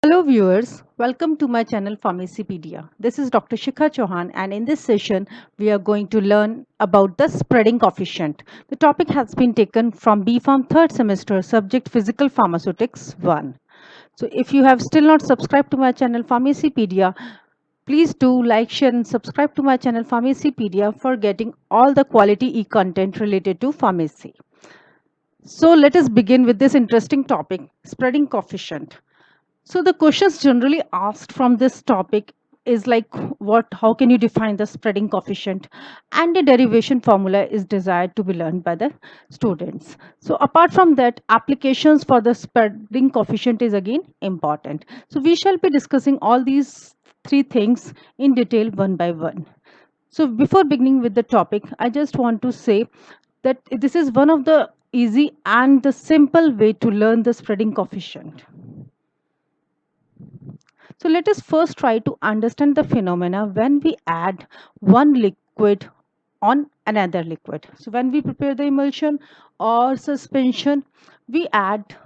Hello viewers, welcome to my channel Pharmacypedia. This is Dr. Shikha Chauhan and in this session we are going to learn about the spreading coefficient. The topic has been taken from B.Pharm 3rd semester subject Physical Pharmaceutics 1. So if you have still not subscribed to my channel Pharmacypedia, please do like, share and subscribe to my channel Pharmacypedia for getting all the quality e-content related to pharmacy. So let us begin with this interesting topic, spreading coefficient. So the questions generally asked from this topic is like how can you define the spreading coefficient, and the derivation formula is desired to be learned by the students. So apart from that, applications for the spreading coefficient is again important. So we shall be discussing all these three things in detail one by one. So before beginning with the topic, I just want to say that this is one of the easy and the simple way to learn the spreading coefficient. So let us first try to understand the phenomena when we add one liquid on another liquid. So when we prepare the emulsion or suspension, we add,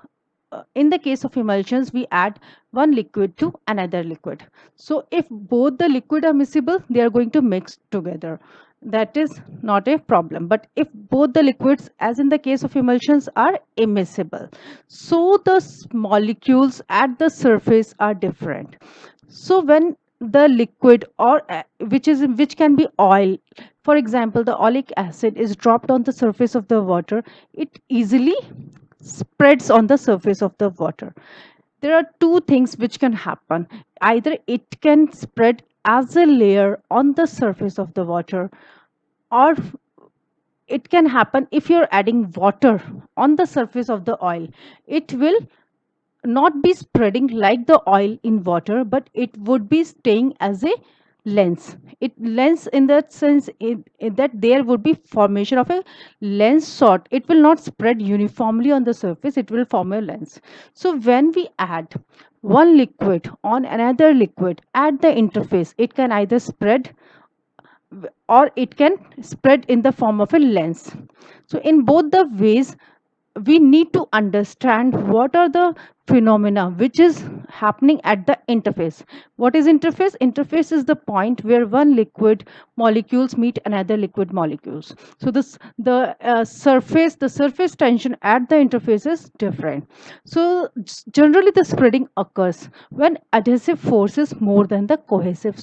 in the case of emulsions, we add one liquid to another liquid. So if both the liquid are miscible, they are going to mix together. That is not a problem. But if both the liquids, as in the case of emulsions, are immiscible, so the molecules at the surface are different. So when the liquid or which can be oil, for example the oleic acid, is dropped on the surface of the water, it easily spreads on the surface of the water. There are two things which can happen. Either it can spread as a layer on the surface of the water, or it can happen if you're adding water on the surface of the oil. It will not be spreading like the oil in water, but it would be staying as a lens. It lens in that sense that there would be formation of a lens sort. It will not spread uniformly on the surface, it will form a lens. So when we add one liquid on another liquid at the interface, it can either spread or it can spread in the form of a lens. So in both the ways, we need to understand what are the phenomena which is happening at the interface. What is interface? Interface is the point where one liquid molecules meet another liquid molecules. So this the surface tension at the interface is different. So generally the spreading occurs when adhesive force is more than the cohesive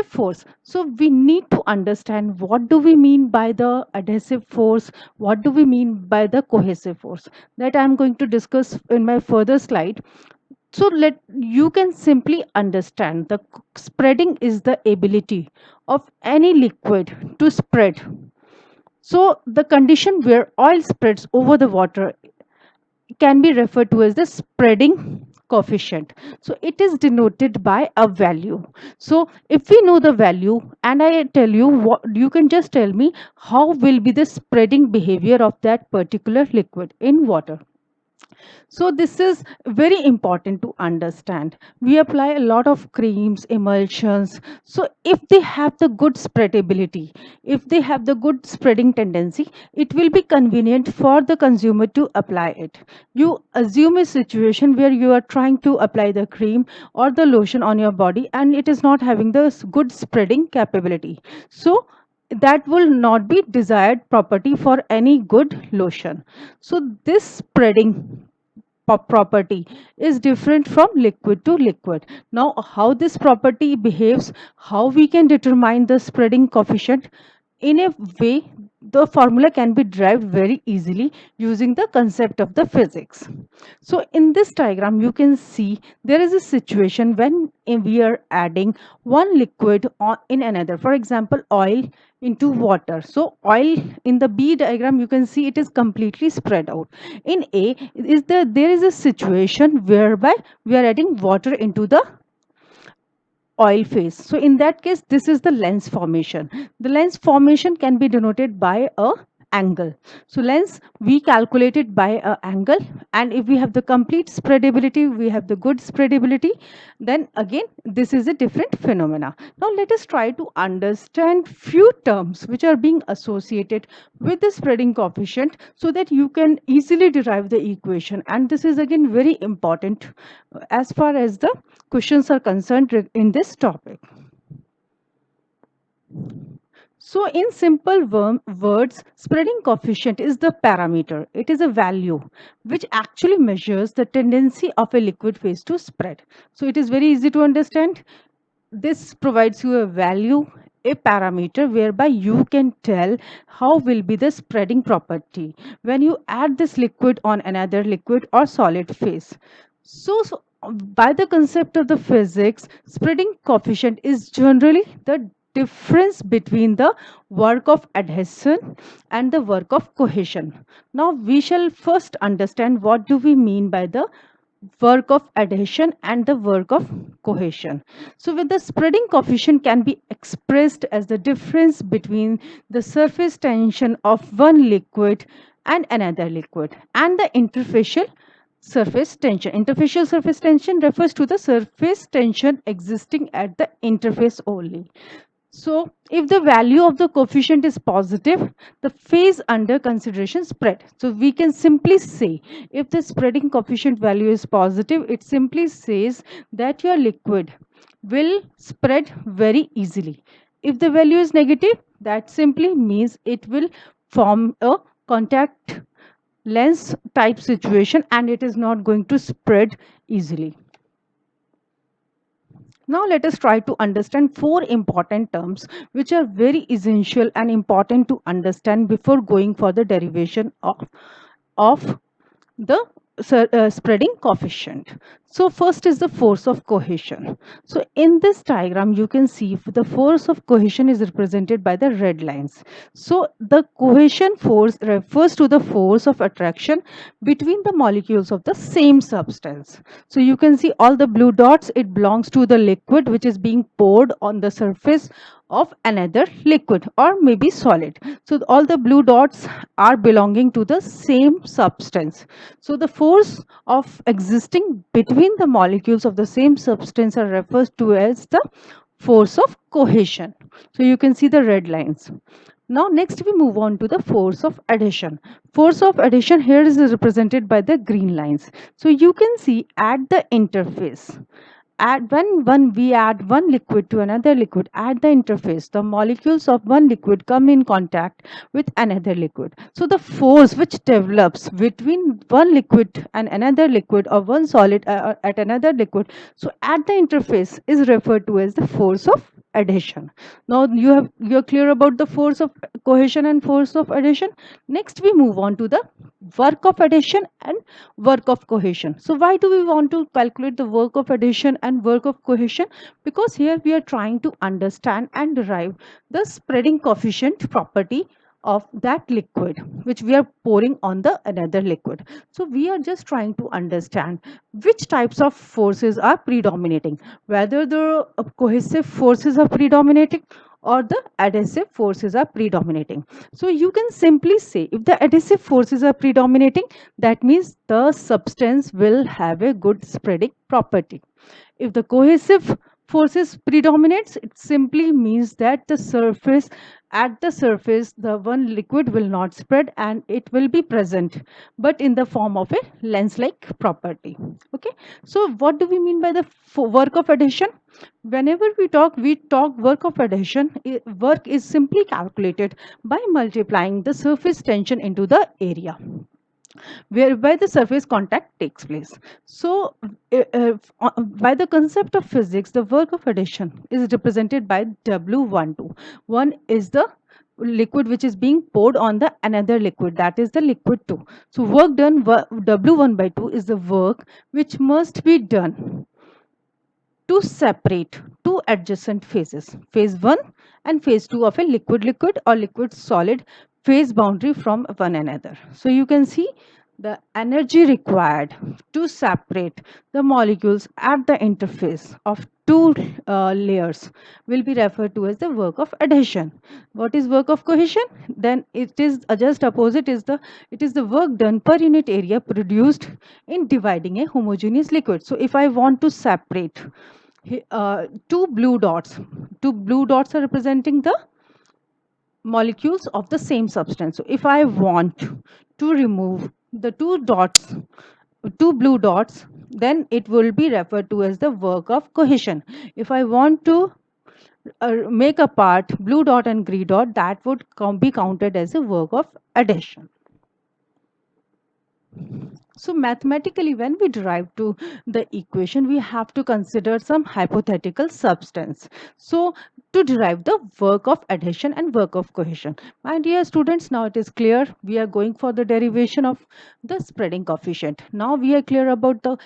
force. So we need to understand what do we mean by the adhesive force, what do we mean by the cohesive force. That I am going to discuss in my further slide. So let you can simply understand the spreading is the ability of any liquid to spread. So the condition where oil spreads over the water can be referred to as the spreading coefficient. So it is denoted by a value. So if we know the value and I tell you, what you can just tell me how will be the spreading behavior of that particular liquid in water. So this is very important to understand. We apply a lot of creams, emulsions. So if they have the good spreadability, if they have the good spreading tendency, it will be convenient for the consumer to apply it. You assume a situation where you are trying to apply the cream or the lotion on your body and it is not having the good spreading capability. So that will not be desired property for any good lotion. So this spreading property is different from liquid to liquid. Now, how this property behaves, how we can determine the spreading coefficient, in a way, the formula can be derived very easily using the concept of the physics. So in this diagram, you can see there is a situation when we are adding one liquid in another. For example, oil into water. So oil in the B diagram, you can see it is completely spread out. In A, there is a situation whereby we are adding water into the oil phase. So in that case, this is the lens formation. The lens formation can be denoted by a angle. So lens we calculate it by a angle, and if we have the complete spreadability, we have the good spreadability, then again this is a different phenomena. Now let us try to understand few terms which are being associated with the spreading coefficient so that you can easily derive the equation, and this is again very important as far as the questions are concerned in this topic. So, in simple words, spreading coefficient is the parameter. It is a value which actually measures the tendency of a liquid phase to spread. So, it is very easy to understand. This provides you a value, a parameter whereby you can tell how will be the spreading property when you add this liquid on another liquid or solid phase. So by the concept of the physics, spreading coefficient is generally the difference between the work of adhesion and the work of cohesion. Now we shall first understand what do we mean by the work of adhesion and the work of cohesion. So with the spreading coefficient can be expressed as the difference between the surface tension of one liquid and another liquid and the interfacial surface tension. Interfacial surface tension refers to the surface tension existing at the interface only. So if the value of the coefficient is positive, the phase under consideration spread. So we can simply say if the spreading coefficient value is positive, it simply says that your liquid will spread very easily. If the value is negative, that simply means it will form a contact lens type situation and it is not going to spread easily. Now let us try to understand four important terms which are very essential and important to understand before going for the derivation of the spreading coefficient. So first is the force of cohesion. So in this diagram you can see the force of cohesion is represented by the red lines. So the cohesion force refers to the force of attraction between the molecules of the same substance. So you can see all the blue dots, it belongs to the liquid which is being poured on the surface of another liquid or maybe solid. So all the blue dots are belonging to the same substance. So the force of existing between the molecules of the same substance are referred to as the force of cohesion. So you can see the red lines. Now next we move on to the force of adhesion. Force of adhesion here is represented by the green lines. So you can see at the interface, when we add one liquid to another liquid at the interface, the molecules of one liquid come in contact with another liquid. So the force which develops between one liquid and another liquid or one solid at another liquid, so at the interface is referred to as the force of adhesion. Now you're clear about the force of cohesion and force of adhesion. Next we move on to the work of adhesion and work of cohesion. So why do we want to calculate the work of adhesion and work of cohesion? Because here we are trying to understand and derive the spreading coefficient property of that liquid which we are pouring on the another liquid. So we are just trying to understand which types of forces are predominating, whether the cohesive forces are predominating or the adhesive forces are predominating. So you can simply say if the adhesive forces are predominating, that means the substance will have a good spreading property. If the cohesive forces predominates, it simply means that at the surface the one liquid will not spread and it will be present but in the form of a lens like property. Okay, so what do we mean by the work of adhesion? Whenever we talk work of adhesion, work is simply calculated by multiplying the surface tension into the area whereby the surface contact takes place. So, by the concept of physics, the work of addition is represented by W12. One is the liquid which is being poured on the another liquid, that is the liquid 2. So work done, W1 by 2 is the work which must be done to separate two adjacent phases, phase 1 and phase 2 of a liquid liquid or liquid solid phase boundary from one another. So you can see the energy required to separate the molecules at the interface of two layers will be referred to as the work of adhesion. What is work of cohesion? Then it is just opposite is the it is the work done per unit area produced in dividing a homogeneous liquid. So if I want to separate two blue dots are representing the molecules of the same substance. So if I want to remove the two blue dots, then it will be referred to as the work of cohesion. If I want to make apart blue dot and green dot, that would be counted as a work of addition. So mathematically, when we derive to the equation, we have to consider some hypothetical substance. So to derive the work of adhesion and work of cohesion. My dear students, now it is clear. We are going for the derivation of the spreading coefficient. Now we are clear about the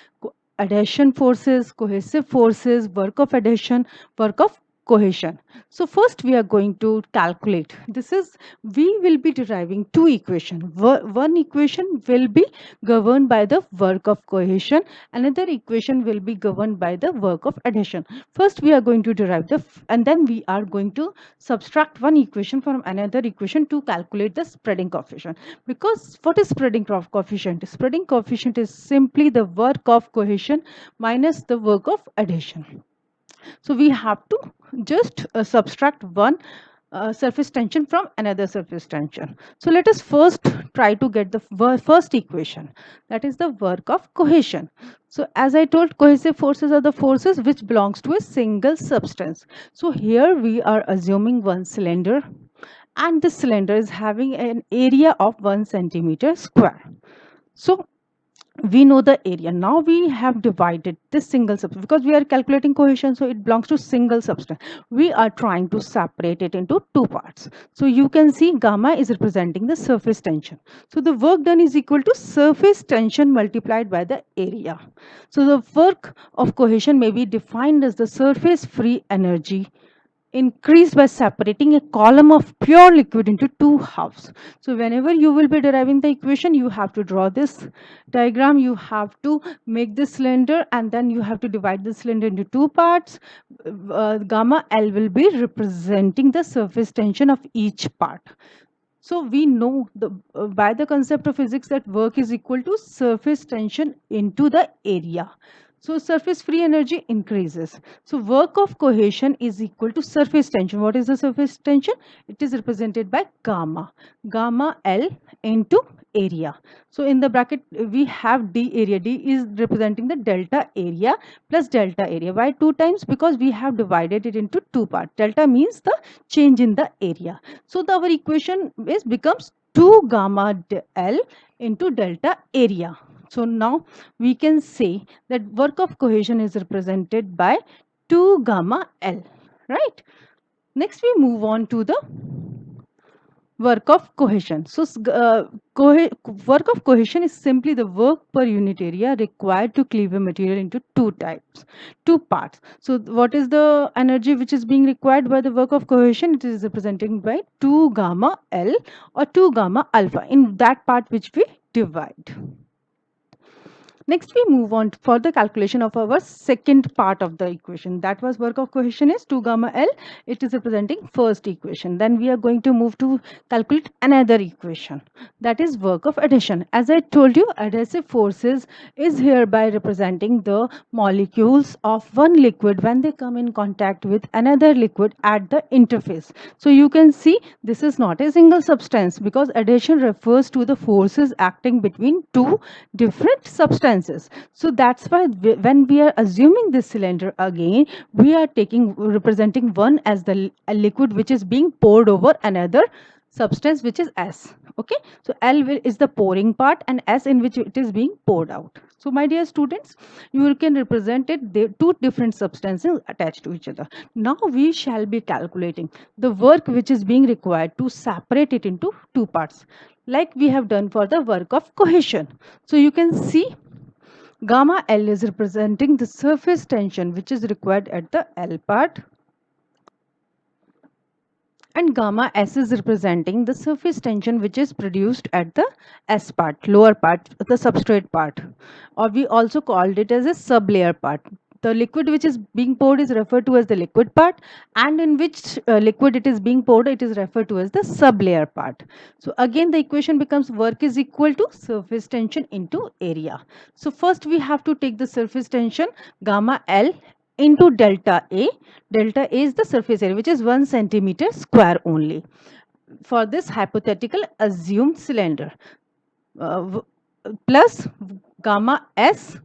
adhesion forces, cohesive forces, work of adhesion, work of cohesion. So first we are going to calculate. We will be deriving two equations. One equation will be governed by the work of cohesion. Another equation will be governed by the work of adhesion. First we are going to derive and then we are going to subtract one equation from another equation to calculate the spreading coefficient. Because what is spreading coefficient? Spreading coefficient is simply the work of cohesion minus the work of adhesion. So we have to just subtract one surface tension from another surface tension. So let us first try to get the first equation, that is the work of cohesion. So as I told, cohesive forces are the forces which belongs to a single substance. So here we are assuming one cylinder, and this cylinder is having an area of 1 centimeter square. So we know the area. Now we have divided this single substance because we are calculating cohesion, so it belongs to single substance. We are trying to separate it into two parts. So you can see gamma is representing the surface tension. So the work done is equal to surface tension multiplied by the area. So the work of cohesion may be defined as the surface free energy increased by separating a column of pure liquid into two halves. So whenever you will be deriving the equation, you have to draw this diagram. You have to make this cylinder and then you have to divide the cylinder into two parts. Gamma L will be representing the surface tension of each part. So we know by the concept of physics that work is equal to surface tension into the area. So surface free energy increases. So work of cohesion is equal to surface tension. What is the surface tension? It is represented by gamma. Gamma L into area. So in the bracket we have D area. D is representing the delta area plus delta area. Why two times? Because we have divided it into two parts. Delta means the change in the area. So our equation becomes 2 gamma L into delta area. So now we can say that work of cohesion is represented by 2 gamma L, right? Next we move on to the work of cohesion. So work of cohesion is simply the work per unit area required to cleave a material into two parts. So what is the energy which is being required by the work of cohesion? It is represented by 2 gamma L or 2 gamma alpha in that part which we divide. Next, we move on for the calculation of our second part of the equation. That was work of cohesion is 2 gamma L. It is representing first equation. Then we are going to move to calculate another equation. That is work of adhesion. As I told you, adhesive forces is hereby representing the molecules of one liquid when they come in contact with another liquid at the interface. So you can see this is not a single substance because adhesion refers to the forces acting between two different substances. So that's why when we are assuming this cylinder again, we are representing one as the a liquid which is being poured over another substance which is S. Okay, so is the pouring part and S in which it is being poured out. So my dear students, you can represent it, the two different substances attached to each other. Now we shall be calculating the work which is being required to separate it into two parts, like we have done for the work of cohesion. So you can see gamma L is representing the surface tension which is required at the L part, And gamma S is representing the surface tension which is produced at the S part, lower part, the substrate part, or we also called it as a sublayer part. The liquid which is being poured is referred to as the liquid part, and in which liquid it is being poured, it is referred to as the sublayer part. So again, the equation becomes work is equal to surface tension into area. So first we have to take the surface tension gamma L into delta A. Delta A is the surface area, which is 1 centimeter square only for this hypothetical assumed cylinder, plus gamma S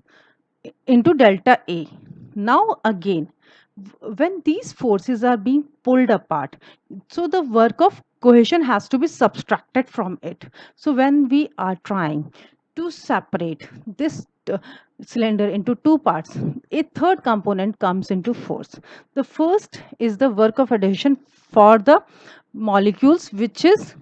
into delta A. Now again, when these forces are being pulled apart, so the work of cohesion has to be subtracted from it. So when we are trying to separate this cylinder into two parts, a third component comes into force. The first is the work of adhesion for the molecules which is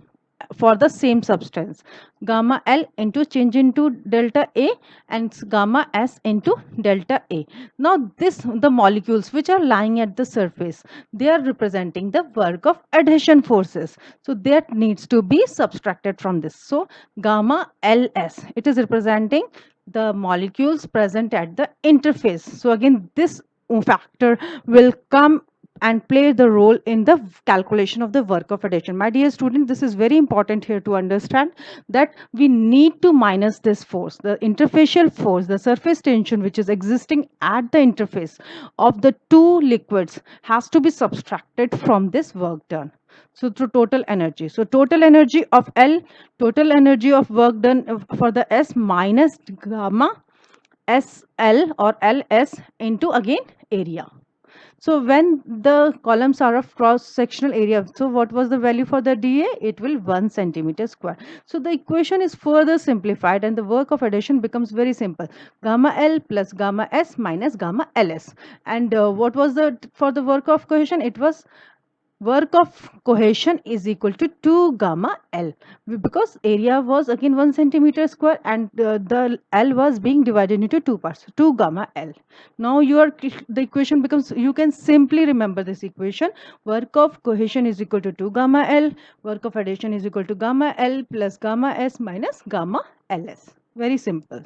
for the same substance, gamma L into change into delta A and gamma S into delta A. Now this, the molecules which are lying at the surface, they are representing the work of adhesion forces, so that needs to be subtracted from this. So gamma LS, it is representing the molecules present at the interface. So again, this factor will come and play the role in the calculation of the work of adhesion. My dear student, this is very important here to understand that we need to minus this force, the interfacial force, the surface tension which is existing at the interface of the two liquids has to be subtracted from this work done. So through total energy. So total energy of L, total energy of work done for the S minus gamma SL or LS into again area. So when the columns are of cross sectional area, so what was the value for the dA? It will 1 centimeter square. So the equation is further simplified and the work of addition becomes very simple. Gamma L plus gamma S minus gamma LS. And what was the for the work of cohesion? It was work of cohesion is equal to 2 gamma L, because area was again 1 centimeter square and the L was being divided into two parts, 2 gamma L. Now the equation becomes, you can simply remember this equation: work of cohesion is equal to 2 gamma L, work of addition is equal to gamma L plus gamma S minus gamma LS. Very simple.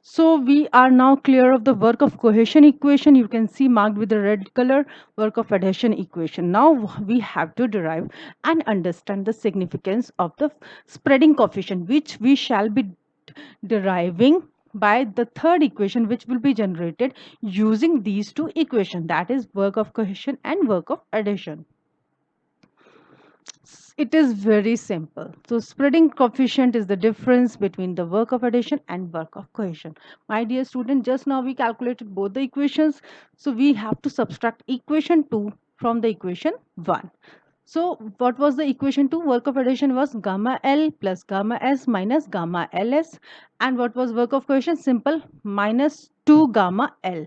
So we are now clear of the work of cohesion equation. You can see marked with the red color, work of adhesion equation. Now we have to derive and understand the significance of the spreading coefficient, which we shall be deriving by the third equation, which will be generated using these two equations, that is work of cohesion and work of adhesion. It is very simple. So spreading coefficient is the difference between the work of addition and work of cohesion. My dear student, just now we calculated both the equations. So we have to subtract equation 2 from the equation 1. So what was the equation 2? Work of addition was gamma L plus gamma S minus gamma LS. And what was work of cohesion? Simple, minus 2 gamma L.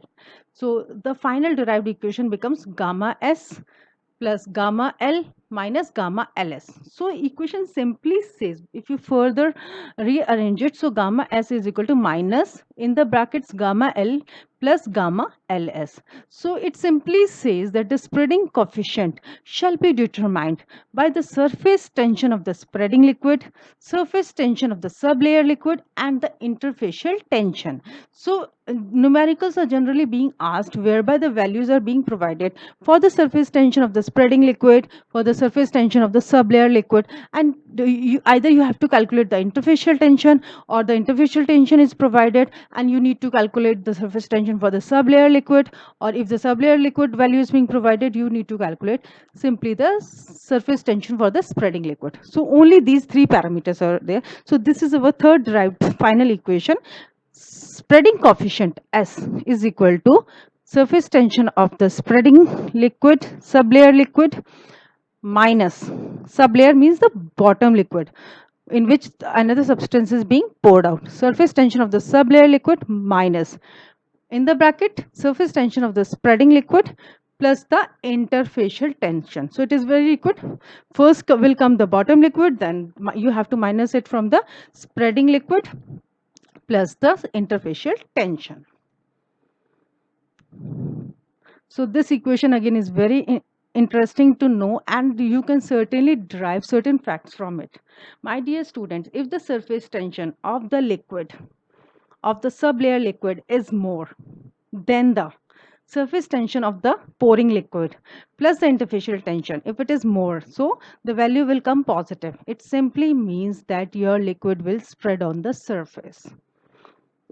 So the final derived equation becomes gamma S plus gamma L minus gamma LS. So equation simply says, if you further rearrange it, so gamma S is equal to minus in the brackets gamma L plus gamma LS. So it simply says that the spreading coefficient shall be determined by the surface tension of the spreading liquid, surface tension of the sublayer liquid, and the interfacial tension. So numericals are generally being asked whereby the values are being provided for the surface tension of the spreading liquid, for the surface tension of the sublayer liquid, and either you have to calculate the interfacial tension or the interfacial tension is provided and you need to calculate the surface tension for the sublayer liquid, or if the sublayer liquid value is being provided, you need to calculate simply the surface tension for the spreading liquid. So only these three parameters are there. So this is our third derived final equation. Spreading coefficient S is equal to surface tension of the spreading liquid, sublayer liquid, minus sublayer means the bottom liquid in which another substance is being poured out. Surface tension of the sublayer liquid minus in the bracket surface tension of the spreading liquid plus the interfacial tension. So it is very equal. First will come the bottom liquid, then you have to minus it from the spreading liquid plus the interfacial tension. So this equation again is very interesting to know, and you can certainly derive certain facts from it. My dear students, if the surface tension of the liquid, of the sublayer liquid is more than the surface tension of the pouring liquid plus the interfacial tension, if it is more, so the value will come positive. It simply means that your liquid will spread on the surface.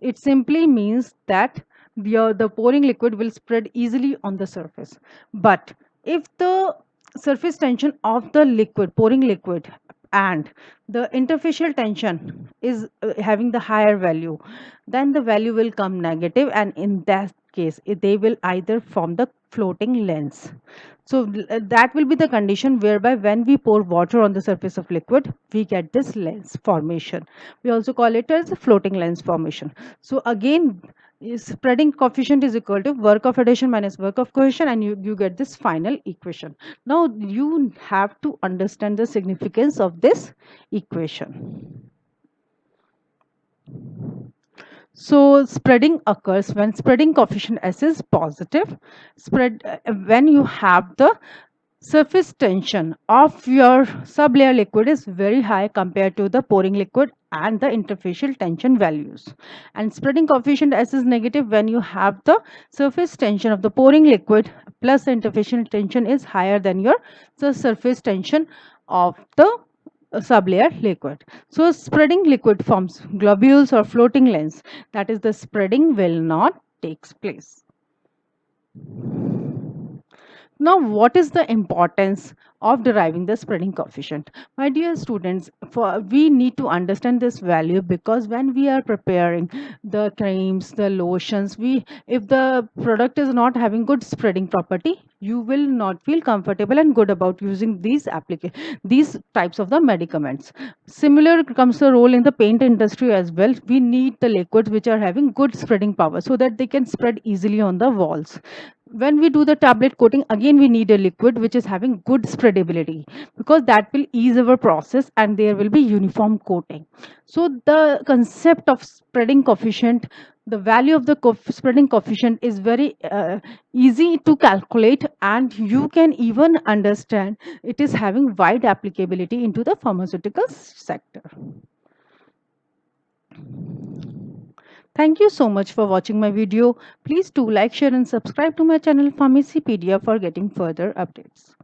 It simply means that the pouring liquid will spread easily on the surface. But if the surface tension of the liquid, pouring liquid, and the interfacial tension is having the higher value, then the value will come negative, and in that case they will either form the floating lens. So that will be the condition whereby when we pour water on the surface of liquid, we get this lens formation. We also call it as a floating lens formation. So again, spreading coefficient is equal to work of adhesion minus work of cohesion, and you get this final equation. Now you have to understand the significance of this equation. So spreading occurs when spreading coefficient S is positive. When you have the surface tension of your sublayer liquid is very high compared to the pouring liquid and the interfacial tension values. And spreading coefficient S is negative when you have the surface tension of the pouring liquid plus the interfacial tension is higher than your the surface tension of the sublayer liquid. So spreading liquid forms globules or floating lens. That is, the spreading will not takes place. Now, what is the importance of deriving the spreading coefficient? My dear students, we need to understand this value, because when we are preparing the creams, the lotions, if the product is not having good spreading property, you will not feel comfortable and good about using these types of the medicaments. Similar comes the role in the paint industry as well. We need the liquids which are having good spreading power so that they can spread easily on the walls. When we do the tablet coating, again we need a liquid which is having good spreadability, because that will ease our process and there will be uniform coating. So the concept of spreading coefficient, the value of the spreading coefficient is very easy to calculate, and you can even understand it is having wide applicability into the pharmaceutical sector. Thank you so much for watching my video. Please do like, share and subscribe to my channel Pharmacypedia for getting further updates.